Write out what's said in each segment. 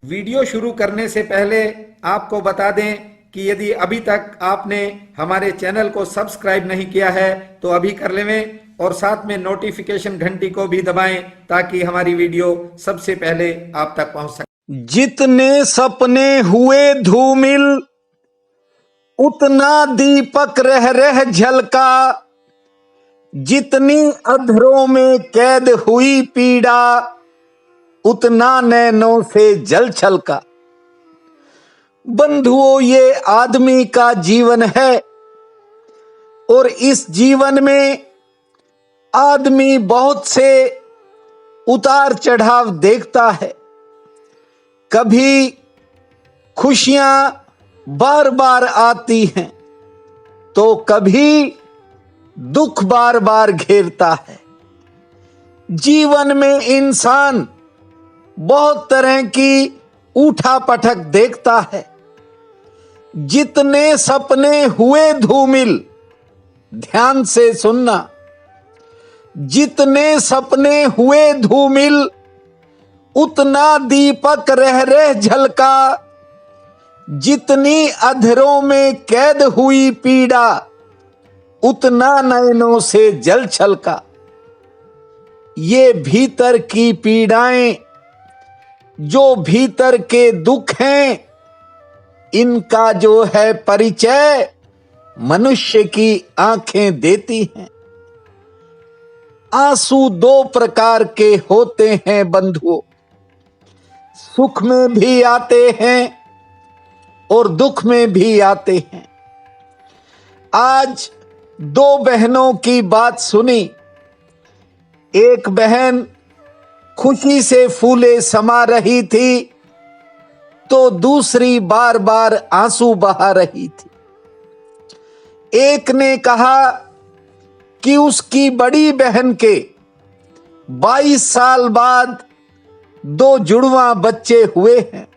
Video शुरू करने से पहले आपको बता दें कि यदि अभी तक आपने हमारे चैनल को सब्सक्राइब नहीं किया है तो अभी कर लें और साथ में नोटिफिकेशन घंटी को भी दबाएं ताकि हमारी वीडियो सबसे पहले आप तक पहुंच सके। जितने सपने हुए धूमिल उतना दीपक रह रह झलका, जितनी अधरों में कैद हुई पीड़ा उतना नैनों से जल छलका। बंधुओं, ये आदमी का जीवन है और इस जीवन में आदमी बहुत से उतार चढ़ाव देखता है। कभी खुशियां बार बार आती हैं तो कभी दुख बार बार घेरता है। जीवन में इंसान बहुत तरह की उठा पटक देखता है। जितने सपने हुए धूमिल, ध्यान से सुनना, जितने सपने हुए धूमिल उतना दीपक रह रह झलका, जितनी अधरों में कैद हुई पीड़ा उतना नयनों से जल छलका। ये भीतर की पीड़ाएं, जो भीतर के दुख हैं, इनका जो है परिचय मनुष्य की आंखें देती हैं। आंसू दो प्रकार के होते हैं बंधुओं, सुख में भी आते हैं और दुख में भी आते हैं। आज दो बहनों की बात सुनी। एक बहन खुशी से फूले समा रही थी तो दूसरी बार बार आंसू बहा रही थी। एक ने कहा कि उसकी बड़ी बहन के 22 साल बाद 2 जुड़वा बच्चे हुए हैं।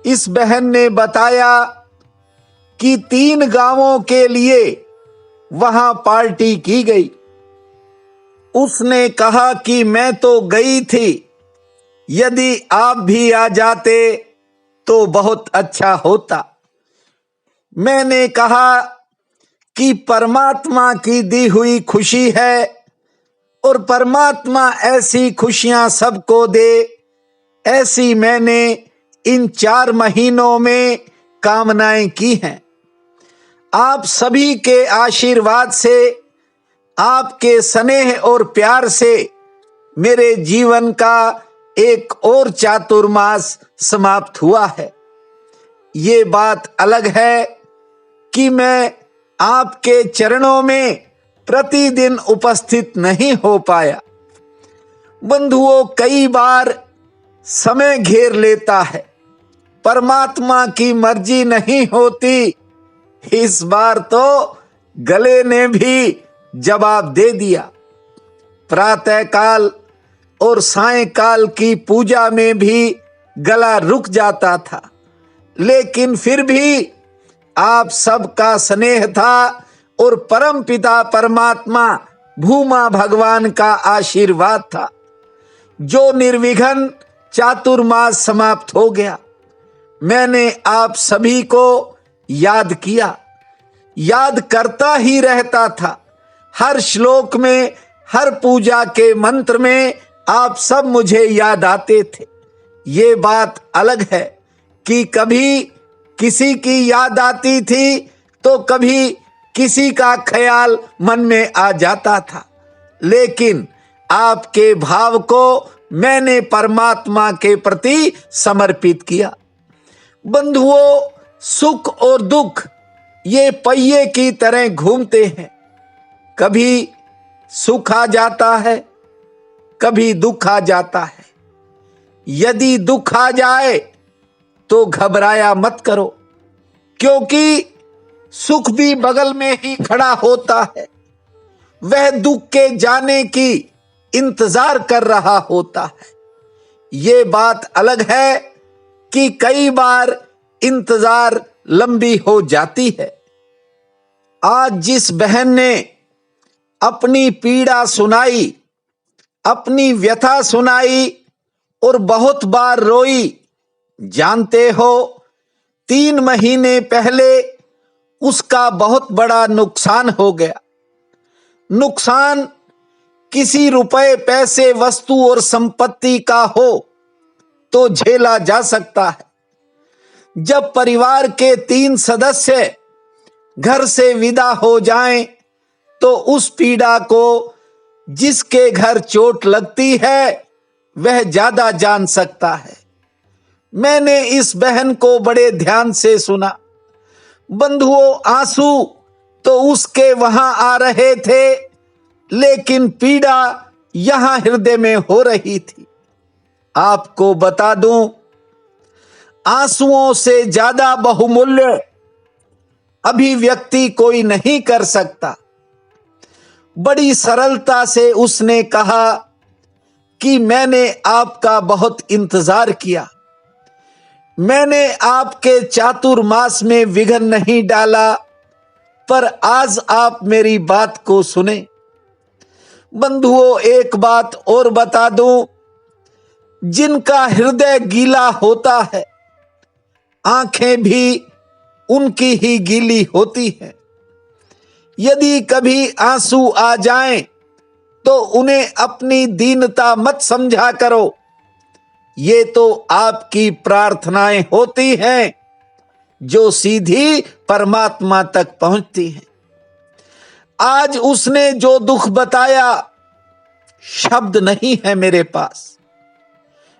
इस बहन ने बताया कि 3 गांवों के लिए वहां पार्टी की गई। उसने कहा कि मैं तो गई थी, यदि आप भी आ जाते तो बहुत अच्छा होता। मैंने कहा कि परमात्मा की दी हुई खुशी है और परमात्मा ऐसी खुशियां सबको दे, ऐसी मैंने इन 4 महीनों में कामनाएं की हैं। आप सभी के आशीर्वाद से, आपके स्नेह और प्यार से मेरे जीवन का एक और चातुर्मास समाप्त हुआ है। ये बात अलग है कि मैं आपके चरणों में प्रतिदिन उपस्थित नहीं हो पाया। बंधुओं, कई बार समय घेर लेता है, परमात्मा की मर्जी नहीं होती। इस बार तो गले ने भी जवाब दे दिया। प्रातःकाल और सायंकाल की पूजा में भी गला रुक जाता था, लेकिन फिर भी आप सबका स्नेह था और परमपिता परमात्मा भूमा भगवान का आशीर्वाद था, जो निर्विघ्न चातुर्मास समाप्त हो गया। मैंने आप सभी को याद किया, याद करता ही रहता था। हर श्लोक में, हर पूजा के मंत्र में आप सब मुझे याद आते थे। ये बात अलग है कि कभी किसी की याद आती थी तो कभी किसी का ख्याल मन में आ जाता था, लेकिन आपके भाव को मैंने परमात्मा के प्रति समर्पित किया। बंधुओं, सुख और दुख ये पहिए की तरह घूमते हैं। कभी सुख आ जाता है, कभी दुख आ जाता है। यदि दुख आ जाए तो घबराया मत करो, क्योंकि सुख भी बगल में ही खड़ा होता है। वह दुख के जाने की इंतजार कर रहा होता है। ये बात अलग है कि कई बार इंतजार लंबी हो जाती है। आज जिस बहन ने अपनी पीड़ा सुनाई, अपनी व्यथा सुनाई, और बहुत बार रोई। जानते हो, 3 महीने पहले उसका बहुत बड़ा नुकसान हो गया। नुकसान किसी रुपए, पैसे, वस्तु और संपत्ति का हो तो झेला जा सकता है। जब परिवार के 3 सदस्य घर से विदा हो जाएं, तो उस पीड़ा को जिसके घर चोट लगती है वह ज्यादा जान सकता है। मैंने इस बहन को बड़े ध्यान से सुना। बंधुओं, आंसू तो उसके वहां आ रहे थे, लेकिन पीड़ा यहां हृदय में हो रही थी। आपको बता दूं, आंसुओं से ज्यादा बहुमूल्य अभिव्यक्ति कोई नहीं कर सकता। बड़ी सरलता से उसने कहा कि मैंने आपका बहुत इंतजार किया। मैंने आपके चातुर्मास में विघ्न नहीं डाला, पर आज आप मेरी बात को सुने। बंधुओं, एक बात और बता दूं, जिनका हृदय गीला होता है, आंखें भी उनकी ही गीली होती हैं। यदि कभी आंसू आ जाएं, तो उन्हें अपनी दीनता मत समझा करो। ये तो आपकी प्रार्थनाएं होती हैं जो सीधी परमात्मा तक पहुंचती हैं। आज उसने जो दुख बताया, शब्द नहीं है मेरे पास।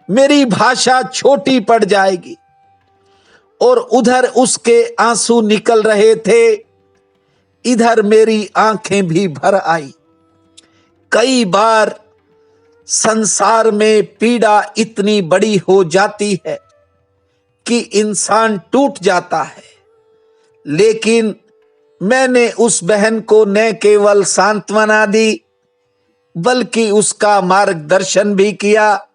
मेरी भाषा छोटी पड़ जाएगी। और उधर उसके आंसू निकल रहे थे, इधर मेरी आंखें भी भर आई। कई बार संसार में पीड़ा इतनी बड़ी हो जाती है कि इंसान टूट जाता है। लेकिन मैंने उस बहन को न केवल सांत्वना दी, बल्कि उसका मार्गदर्शन भी किया।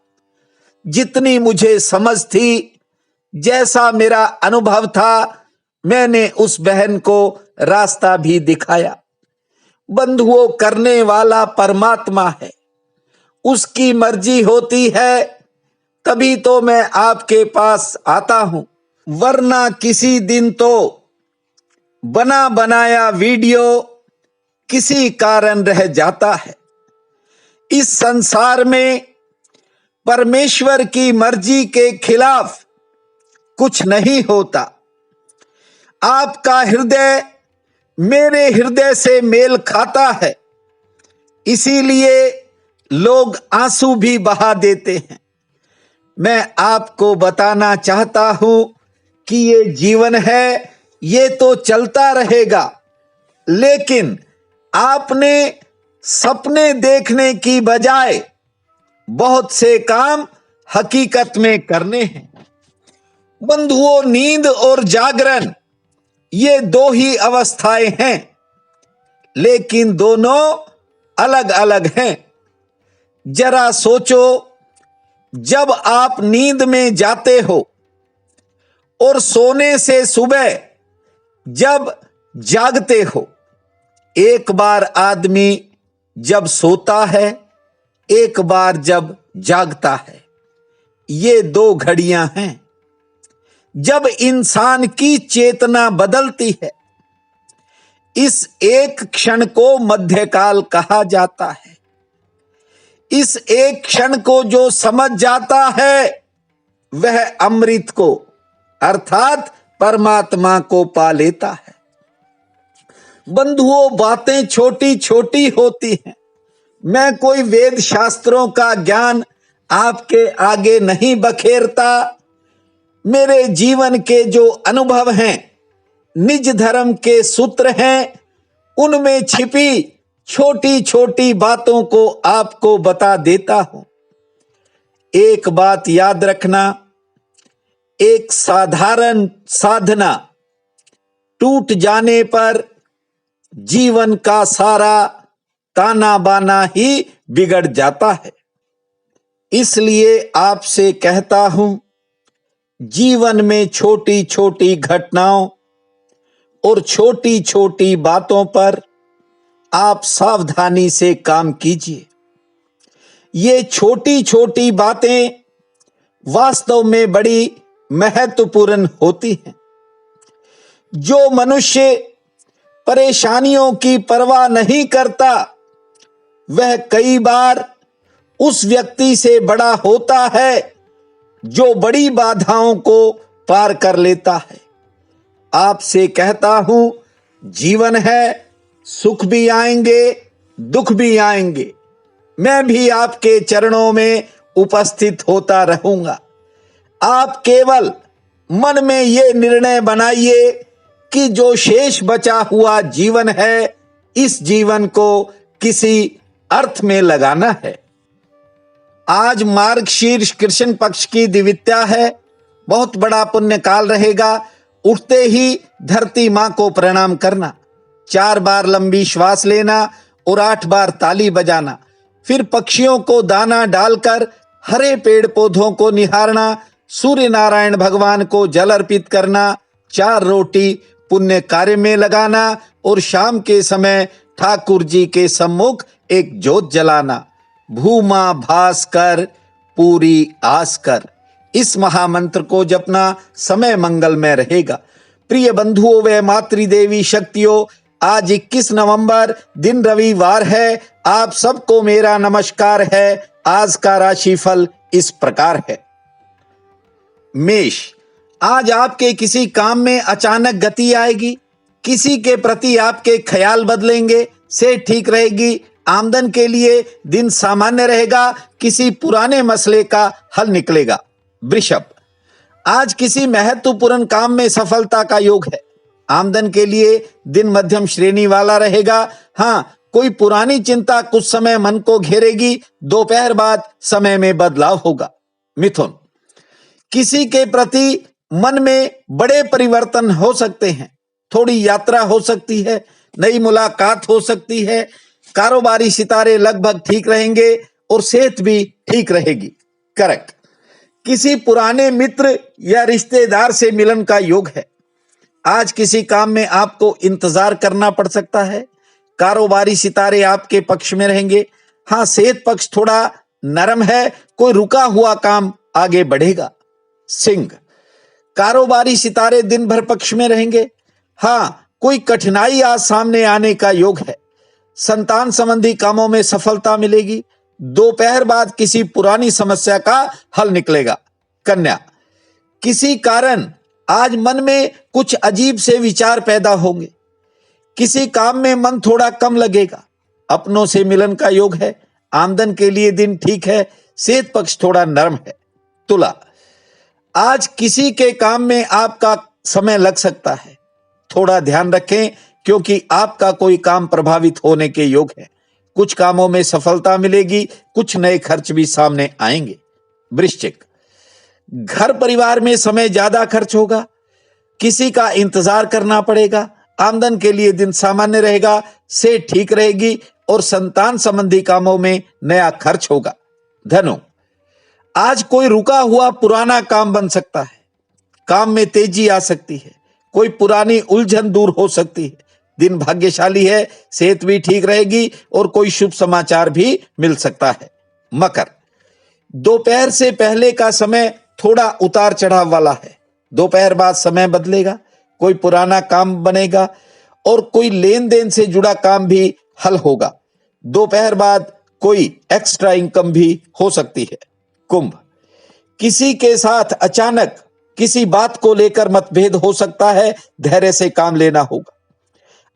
जितनी मुझे समझ थी, जैसा मेरा अनुभव था, मैंने उस बहन को रास्ता भी दिखाया। बंधुओं, करने वाला परमात्मा है। उसकी मर्जी होती है तभी तो मैं आपके पास आता हूं, वरना किसी दिन तो बना बनाया वीडियो किसी कारण रह जाता है। इस संसार में परमेश्वर की मर्जी के खिलाफ कुछ नहीं होता। आपका हृदय मेरे हृदय से मेल खाता है, इसीलिए लोग आंसू भी बहा देते हैं। मैं आपको बताना चाहता हूं कि ये जीवन है, ये तो चलता रहेगा, लेकिन आपने सपने देखने की बजाय बहुत से काम हकीकत में करने हैं। बंधुओं, नींद और जागरण ये 2 ही अवस्थाएं हैं, लेकिन दोनों अलग अलग हैं। जरा सोचो, जब आप नींद में जाते हो और सोने से सुबह जब जागते हो, एक बार आदमी जब सोता है, एक बार जब जागता है, ये 2 घड़ियां हैं। जब इंसान की चेतना बदलती है, इस एक क्षण को मध्यकाल कहा जाता है। इस एक क्षण को जो समझ जाता है, वह अमृत को अर्थात परमात्मा को पा लेता है। बंधुओं, बातें छोटी छोटी होती हैं। मैं कोई वेद शास्त्रों का ज्ञान आपके आगे नहीं बखेरता। मेरे जीवन के जो अनुभव हैं, निज धर्म के सूत्र हैं, उनमें छिपी छोटी छोटी बातों को आपको बता देता हूं। एक बात याद रखना, एक साधारण साधना टूट जाने पर जीवन का सारा ताना बाना ही बिगड़ जाता है। इसलिए आपसे कहता हूं, जीवन में छोटी छोटी घटनाओं और छोटी छोटी बातों पर आप सावधानी से काम कीजिए। ये छोटी छोटी बातें वास्तव में बड़ी महत्वपूर्ण होती हैं। जो मनुष्य परेशानियों की परवाह नहीं करता, वह कई बार उस व्यक्ति से बड़ा होता है जो बड़ी बाधाओं को पार कर लेता है। आपसे कहता हूं, जीवन है, सुख भी आएंगे, दुख भी आएंगे। मैं भी आपके चरणों में उपस्थित होता रहूंगा। आप केवल मन में ये निर्णय बनाइए कि जो शेष बचा हुआ जीवन है, इस जीवन को किसी अर्थ में लगाना है। आज मार्गशीर्ष कृष्ण पक्ष की द्वितीया है। बहुत बड़ा पुण्य काल रहेगा। उठते ही धरती मां को प्रणाम करना, 4 बार लंबी श्वास लेना और 8 बार ताली बजाना, फिर पक्षियों को दाना डालकर हरे पेड़ पौधों को निहारना, सूर्य नारायण भगवान को जल अर्पित करना, 4 रोटी पुण्य कार्य में लगाना और शाम के समय ठाकुर जी के सम्मुख एक ज्योत जलाना। भूमा भास कर पूरी आस कर, इस महामंत्र को जपना समय मंगलमय रहेगा। प्रिय बंधुओं व मातृदेवी शक्तियों, आज 21 नवंबर दिन रविवार है। आप सबको मेरा नमस्कार है। आज का राशिफल इस प्रकार है। मेष, आज आपके किसी काम में अचानक गति आएगी। किसी के प्रति आपके ख्याल बदलेंगे, से ठीक रहेगी। आमदन के लिए दिन सामान्य रहेगा। किसी पुराने मसले का हल निकलेगा। वृषभ, आज किसी महत्वपूर्ण काम में सफलता का योग है। आमदन के लिए दिन मध्यम श्रेणी वाला रहेगा। हाँ, कोई पुरानी चिंता कुछ समय मन को घेरेगी। दोपहर बाद समय में बदलाव होगा। मिथुन, किसी के प्रति मन में बड़े परिवर्तन हो सकते हैं। थोड़ी यात्रा हो सकती है, नई मुलाकात हो सकती है। कारोबारी सितारे लगभग ठीक रहेंगे और सेहत भी ठीक रहेगी। कर्क, किसी पुराने मित्र या रिश्तेदार से मिलन का योग है। आज किसी काम में आपको इंतजार करना पड़ सकता है। कारोबारी सितारे आपके पक्ष में रहेंगे। हाँ, सेहत पक्ष थोड़ा नरम है। कोई रुका हुआ काम आगे बढ़ेगा। सिंह, कारोबारी सितारे दिन भर पक्ष में रहेंगे। हाँ, कोई कठिनाई आज सामने आने का योग है। संतान संबंधी कामों में सफलता मिलेगी। दोपहर बाद किसी पुरानी समस्या का हल निकलेगा। कन्या, किसी कारण आज मन में कुछ अजीब से विचार पैदा होंगे। किसी काम में मन थोड़ा कम लगेगा। अपनों से मिलन का योग है। आमदन के लिए दिन ठीक है। सेहत पक्ष थोड़ा नरम है। तुला, आज किसी के काम में आपका समय लग सकता है। थोड़ा ध्यान रखें क्योंकि आपका कोई काम प्रभावित होने के योग है। कुछ कामों में सफलता मिलेगी। कुछ नए खर्च भी सामने आएंगे। वृश्चिक, घर परिवार में समय ज्यादा खर्च होगा। किसी का इंतजार करना पड़ेगा। आमदन के लिए दिन सामान्य रहेगा। से ठीक रहेगी और संतान संबंधी कामों में नया खर्च होगा। धनु, आज कोई रुका हुआ पुराना काम बन सकता है। काम में तेजी आ सकती है। कोई पुरानी उलझन दूर हो सकती है। दिन भाग्यशाली है। सेहत भी ठीक रहेगी और कोई शुभ समाचार भी मिल सकता है। मकर, दोपहर से पहले का समय थोड़ा उतार चढ़ाव वाला है। दोपहर बाद समय बदलेगा। कोई पुराना काम बनेगा और कोई लेन देन से जुड़ा काम भी हल होगा। दोपहर बाद कोई एक्स्ट्रा इनकम भी हो सकती है। कुंभ, किसी के साथ अचानक किसी बात को लेकर मतभेद हो सकता है। धैर्य से काम लेना होगा।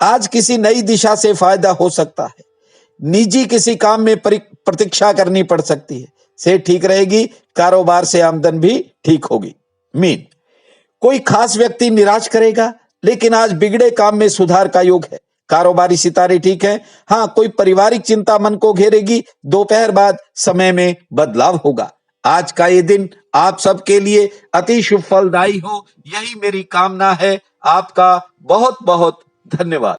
आज किसी नई दिशा से फायदा हो सकता है। निजी किसी काम में प्रतीक्षा करनी पड़ सकती है। से ठीक रहेगी। कारोबार से आमदन भी ठीक होगी। मीन, कोई खास व्यक्ति निराश करेगा लेकिन आज बिगड़े काम में सुधार का योग है। कारोबारी सितारे ठीक है। हाँ, कोई पारिवारिक चिंता मन को घेरेगी। दोपहर बाद समय में बदलाव होगा। आज का ये दिन आप सबके लिए अति शुभ फलदायी हो, यही मेरी कामना है। आपका बहुत बहुत धन्यवाद।